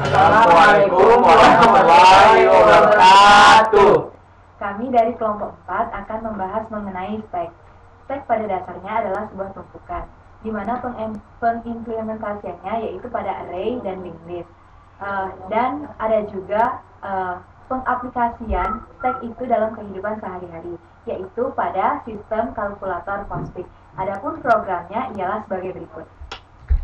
Assalamualaikum warahmatullahi wabarakatuh. Kami dari kelompok 4 akan membahas mengenai stack. Stack pada dasarnya adalah sebuah tumpukan, di mana pengimplementasiannya yaitu pada array dan linked list. Dan ada juga pengaplikasian stack itu dalam kehidupan sehari-hari, yaitu pada sistem kalkulator POSIX. Adapun programnya ialah sebagai berikut.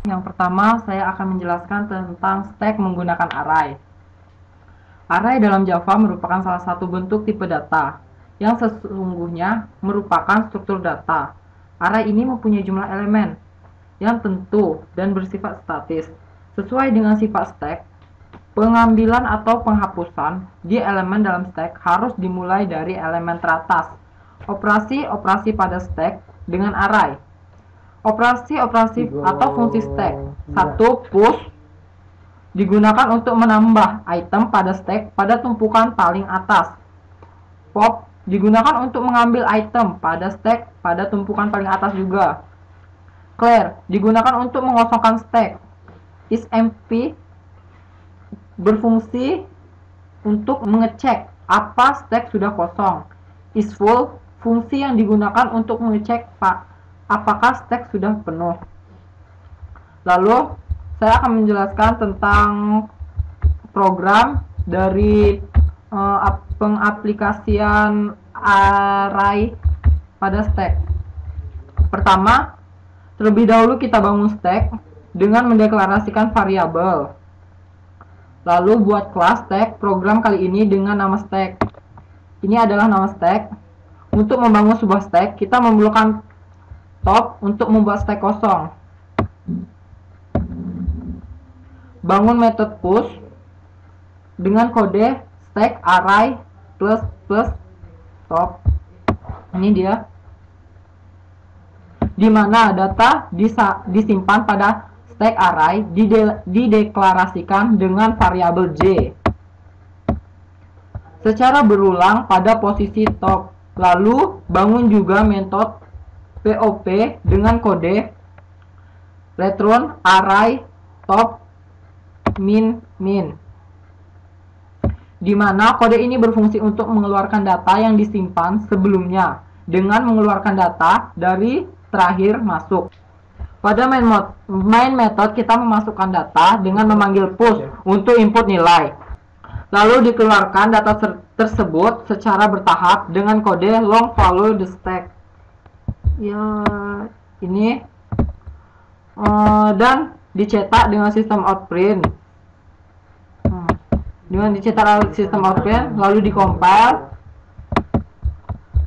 Yang pertama, saya akan menjelaskan tentang stack menggunakan array. Array dalam Java merupakan salah satu bentuk tipe data yang sesungguhnya merupakan struktur data. Array ini mempunyai jumlah elemen yang tentu dan bersifat statis. Sesuai dengan sifat stack, pengambilan atau penghapusan di elemen dalam stack harus dimulai dari elemen teratas. Operasi-operasi pada stack dengan array. Operasi-operasi atau fungsi stack. 1. Push digunakan untuk menambah item pada stack pada tumpukan paling atas. Pop digunakan untuk mengambil item pada stack pada tumpukan paling atas juga. Clear digunakan untuk mengosongkan stack. Isempty berfungsi untuk mengecek apa stack sudah kosong. IsFull fungsi yang digunakan untuk mengecek apakah stack sudah penuh. Lalu saya akan menjelaskan tentang program dari pengaplikasian array pada stack. Pertama, terlebih dahulu kita bangun stack dengan mendeklarasikan variabel. Lalu buat kelas stack program kali ini dengan nama stack. Ini adalah nama stack. Untuk membangun sebuah stack, kita memerlukan top untuk membuat stack kosong. Bangun metode push dengan kode stack array plus top. Ini dia, di mana data disimpan pada stack array dideklarasikan dengan variabel j secara berulang pada posisi top. Lalu bangun juga metode POP dengan kode return array top min, di mana kode ini berfungsi untuk mengeluarkan data yang disimpan sebelumnya dengan mengeluarkan data dari terakhir masuk. Pada main method kita memasukkan data dengan memanggil push untuk input nilai. Lalu dikeluarkan data tersebut secara bertahap dengan kode long follow the stack. Ya, ini dan dicetak dengan sistem outprint. Dengan dicetak sistem outprint, lalu dikompil.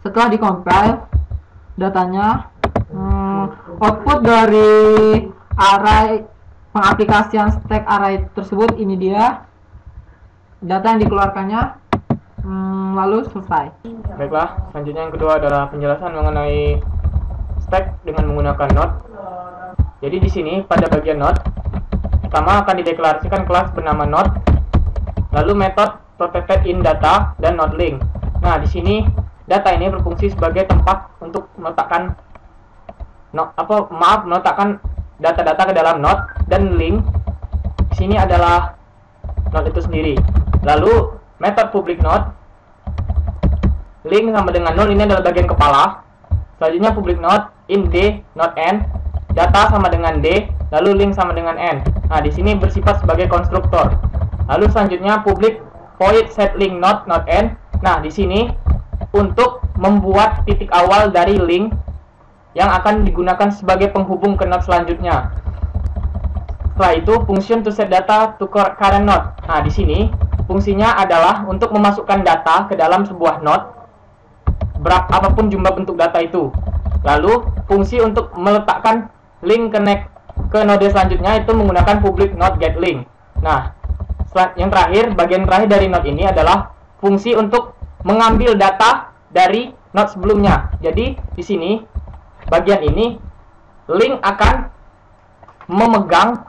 Setelah dikompil, datanya output dari array pengaplikasian stack array tersebut. Ini dia data yang dikeluarkannya. Lalu selesai. Baiklah, selanjutnya yang kedua adalah penjelasan mengenai stack dengan menggunakan node. Jadi di sini pada bagian node, pertama akan dideklarasikan kelas bernama node, lalu metode protected in data dan node link. Nah, di sini data ini berfungsi sebagai tempat untuk meletakkan meletakkan data-data ke dalam node, dan link di sini adalah node itu sendiri. Lalu metode public node, link sama dengan node ini adalah bagian kepala. Selanjutnya public node in d node n, data sama dengan d, lalu link sama dengan n. Nah, di sini bersifat sebagai konstruktor. Lalu selanjutnya public void set link node node n. Nah, di sini untuk membuat titik awal dari link yang akan digunakan sebagai penghubung ke node selanjutnya. Setelah itu function to set data to current node. Nah, di sini fungsinya adalah untuk memasukkan data ke dalam sebuah node, apapun jumlah bentuk data itu. Lalu fungsi untuk meletakkan link connect ke node selanjutnya itu menggunakan public node get link. Nah, yang terakhir, bagian terakhir dari node ini adalah fungsi untuk mengambil data dari node sebelumnya. Jadi di sini bagian ini link akan memegang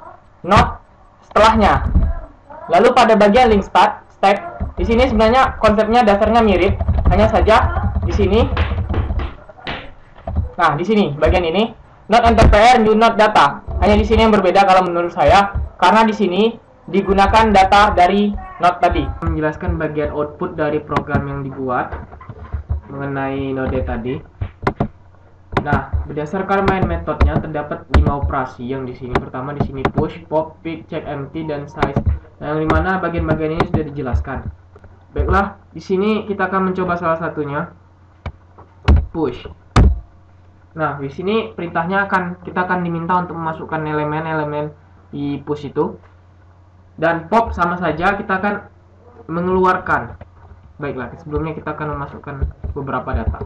node setelahnya. Lalu pada bagian link stack, di sini sebenarnya konsepnya dasarnya mirip, hanya saja di sini. Nah, di sini bagian ini node NTPR new node data. Hanya di sini yang berbeda kalau menurut saya, karena di sini digunakan data dari node tadi. Menjelaskan bagian output dari program yang dibuat mengenai node tadi. Nah, berdasarkan main metodenya terdapat 5 operasi yang di sini. Pertama di sini push, pop, pick, check empty, dan size. Nah, yang dimana bagian-bagian ini sudah dijelaskan. Baiklah, di sini kita akan mencoba salah satunya, push. Nah, di sini perintahnya kita akan diminta untuk memasukkan elemen-elemen di push itu. Dan pop sama saja, kita akan mengeluarkan. Baiklah, sebelumnya kita akan memasukkan beberapa data.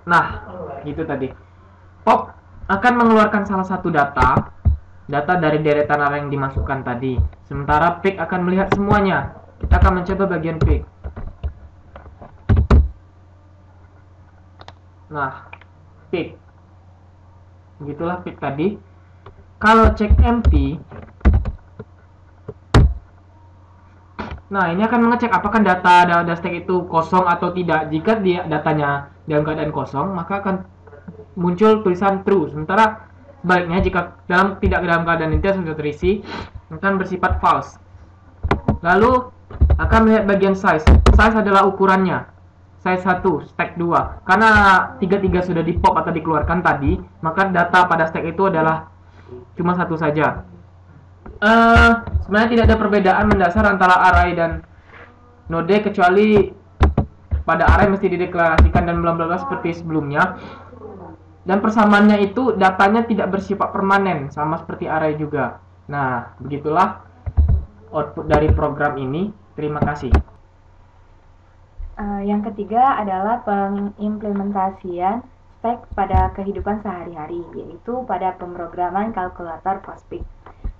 Nah, gitu tadi. Pop akan mengeluarkan salah satu data dari deretan array yang dimasukkan tadi. Sementara pick akan melihat semuanya. Kita akan mencoba bagian pick. Nah, pick. Begitulah pick tadi. Kalau check empty, nah ini akan mengecek apakah data stack itu kosong atau tidak. Jika datanya dalam keadaan kosong, maka akan muncul tulisan true. Sementara sebaliknya, jika tidak dalam keadaan itu sudah terisi, akan bersifat false. Lalu akan melihat bagian size. Size adalah ukurannya. Size 1, stack 2. Karena 3 sudah di pop atau dikeluarkan tadi, maka data pada stack itu adalah cuma satu saja. Sebenarnya tidak ada perbedaan mendasar antara array dan node, kecuali pada array mesti dideklarasikan dan bla bla bla seperti sebelumnya. Dan persamaannya itu datanya tidak bersifat permanen, sama seperti array juga. Nah, begitulah output dari program ini. Terima kasih. Yang ketiga adalah pengimplementasian stack pada kehidupan sehari-hari, yaitu pada pemrograman kalkulator POSIX.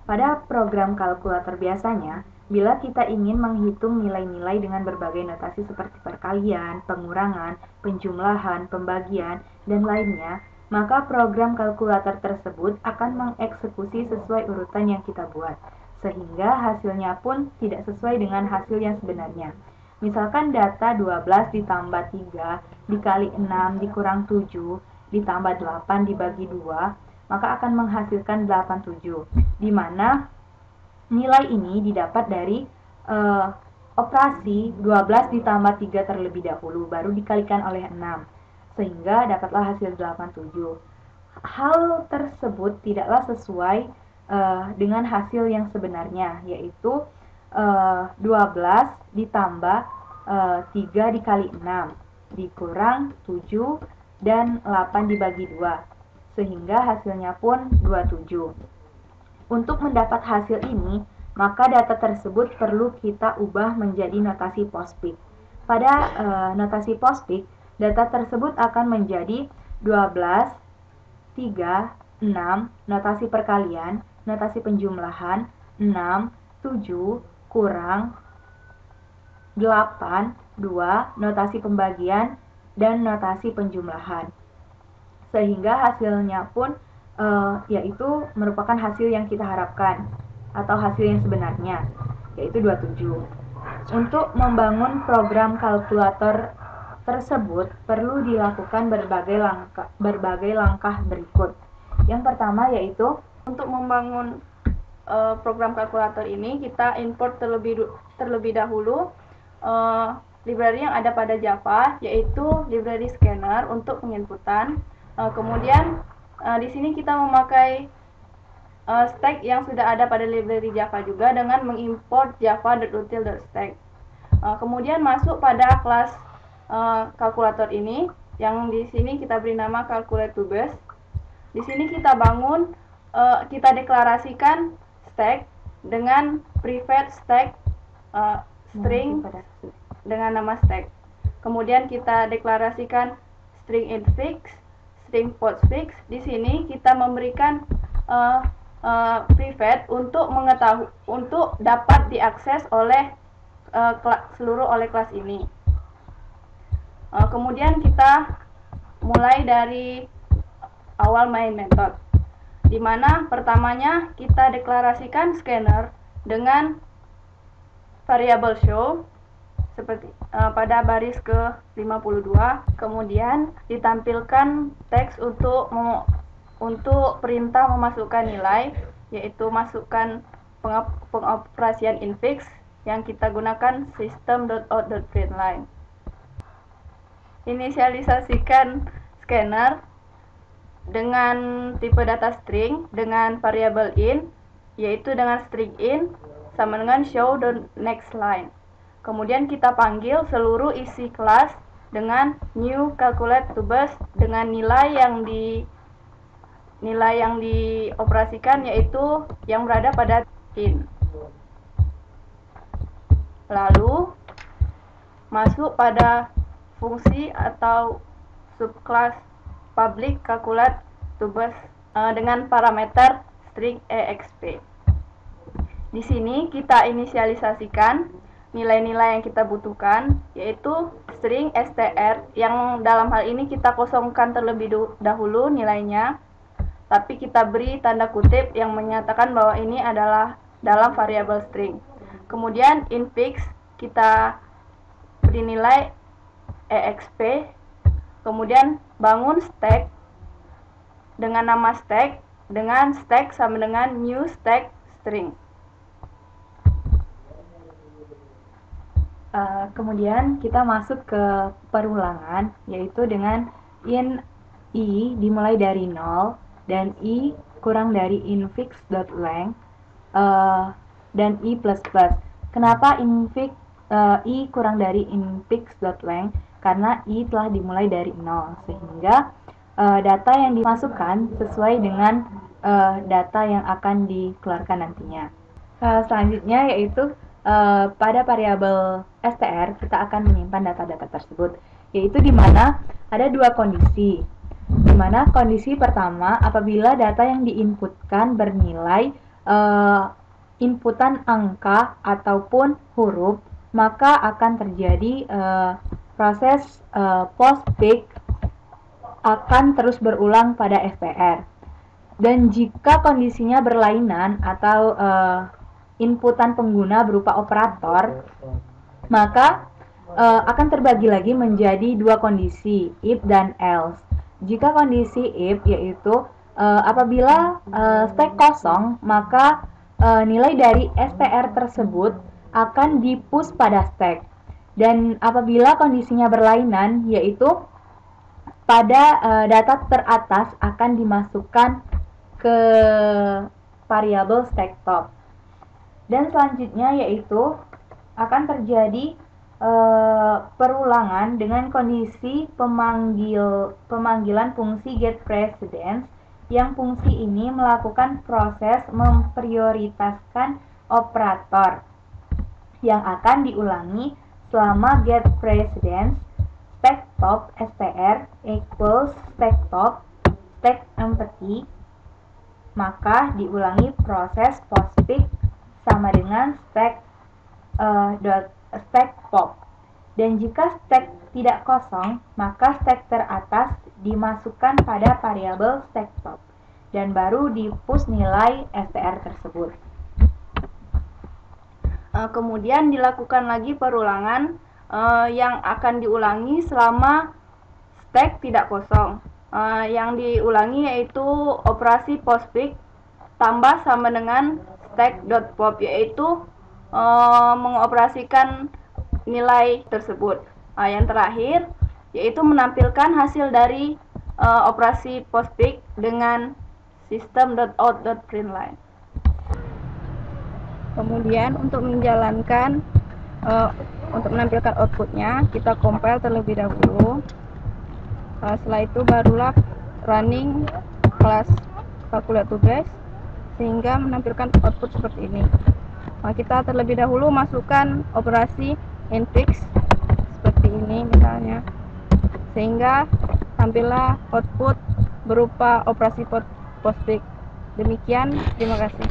Pada program kalkulator biasanya, bila kita ingin menghitung nilai-nilai dengan berbagai notasi seperti perkalian, pengurangan, penjumlahan, pembagian, dan lainnya, maka program kalkulator tersebut akan mengeksekusi sesuai urutan yang kita buat, sehingga hasilnya pun tidak sesuai dengan hasil yang sebenarnya. Misalkan data 12 ditambah 3 dikali 6 dikurang 7 ditambah 8 dibagi 2, maka akan menghasilkan 87, di mana nilai ini didapat dari operasi 12 ditambah 3 terlebih dahulu, baru dikalikan oleh 6, sehingga dapatlah hasil 87. Hal tersebut tidaklah sesuai dengan hasil yang sebenarnya, yaitu 12 ditambah 3 dikali 6 dikurang 7 dan 8 dibagi 2, sehingga hasilnya pun 27. Untuk mendapat hasil ini, maka data tersebut perlu kita ubah menjadi notasi POSIX. Pada notasi POSIX, data tersebut akan menjadi 12, 3, 6, notasi perkalian, notasi penjumlahan, 6, 7, kurang 8, 2, notasi pembagian, dan notasi penjumlahan. Sehingga hasilnya pun yaitu merupakan hasil yang kita harapkan atau hasil yang sebenarnya, yaitu 27. Untuk membangun program kalkulator tersebut perlu dilakukan berbagai langkah berikut. Yang pertama yaitu untuk membangun program kalkulator ini, kita import terlebih dahulu library yang ada pada Java, yaitu library scanner untuk penginputan. Kemudian di sini kita memakai stack yang sudah ada pada library Java juga dengan mengimport java.util.stack. Kemudian masuk pada kelas kalkulator ini, yang di sini kita beri nama calculate2base. Di sini kita bangun, kita deklarasikan stack dengan private stack string dengan nama stack. Kemudian kita deklarasikan string infix, string postfix. Di sini kita memberikan private untuk dapat diakses oleh seluruh kelas ini. Kemudian kita mulai dari awal main method, di mana pertamanya kita deklarasikan scanner dengan variabel show seperti pada baris ke-52. Kemudian ditampilkan teks untuk perintah memasukkan nilai, yaitu masukkan pengoperasian infix yang kita gunakan system.out.println. Inisialisasikan scanner dengan tipe data string dengan variabel in, yaitu dengan string in sama dengan show the next line. Kemudian kita panggil seluruh isi kelas dengan new calculate to bus dengan nilai yang dioperasikan, yaitu yang berada pada in. Lalu masuk pada fungsi atau subclass public calculate to bus dengan parameter string exp. Di sini kita inisialisasikan nilai-nilai yang kita butuhkan, yaitu string str yang dalam hal ini kita kosongkan terlebih dahulu nilainya, tapi kita beri tanda kutip yang menyatakan bahwa ini adalah dalam variabel string. Kemudian infix kita beri nilai exp, kemudian bangun stack dengan nama stack dengan stack sama dengan new stack string. Kemudian kita masuk ke perulangan, yaitu dengan in i dimulai dari 0 dan i kurang dari infix.length dan i++. Kenapa i kurang dari infix.length? Karena i telah dimulai dari 0, sehingga data yang dimasukkan sesuai dengan data yang akan dikeluarkan nantinya. Selanjutnya yaitu pada variabel str kita akan menyimpan data-data tersebut, yaitu di mana ada dua kondisi. Di mana kondisi pertama, apabila data yang diinputkan bernilai inputan angka ataupun huruf, maka akan terjadi proses postfix akan terus berulang pada str. Dan jika kondisinya berlainan atau inputan pengguna berupa operator, maka akan terbagi lagi menjadi dua kondisi, if dan else. Jika kondisi if yaitu apabila stack kosong, maka nilai dari str tersebut akan di-push pada stack. Dan apabila kondisinya berlainan, yaitu pada data teratas akan dimasukkan ke variabel stack top. Dan selanjutnya yaitu akan terjadi perulangan dengan kondisi pemanggilan fungsi getPrecedence, yang fungsi ini melakukan proses memprioritaskan operator yang akan diulangi selama getPrecedence stack top str equals stack top stack empty, maka diulangi proses postfix sama dengan stack pop. Dan jika stack tidak kosong, maka stack teratas dimasukkan pada variabel stack top dan baru di-push nilai str tersebut. Kemudian dilakukan lagi perulangan yang akan diulangi selama stack tidak kosong. Yang diulangi yaitu operasi postfix tambah sama dengan stack.pop, yaitu mengoperasikan nilai tersebut. Yang terakhir yaitu menampilkan hasil dari operasi postfix dengan system.out.println. Kemudian untuk menjalankan untuk menampilkan outputnya, kita compile terlebih dahulu. Setelah itu barulah running kelas calculate to base sehingga menampilkan output seperti ini. Kita terlebih dahulu masukkan operasi infix seperti ini misalnya, sehingga tampillah output berupa operasi postfix. Demikian, terima kasih.